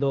2،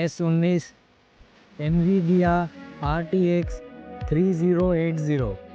S19 NVIDIA RTX 3080۔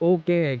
OKX۔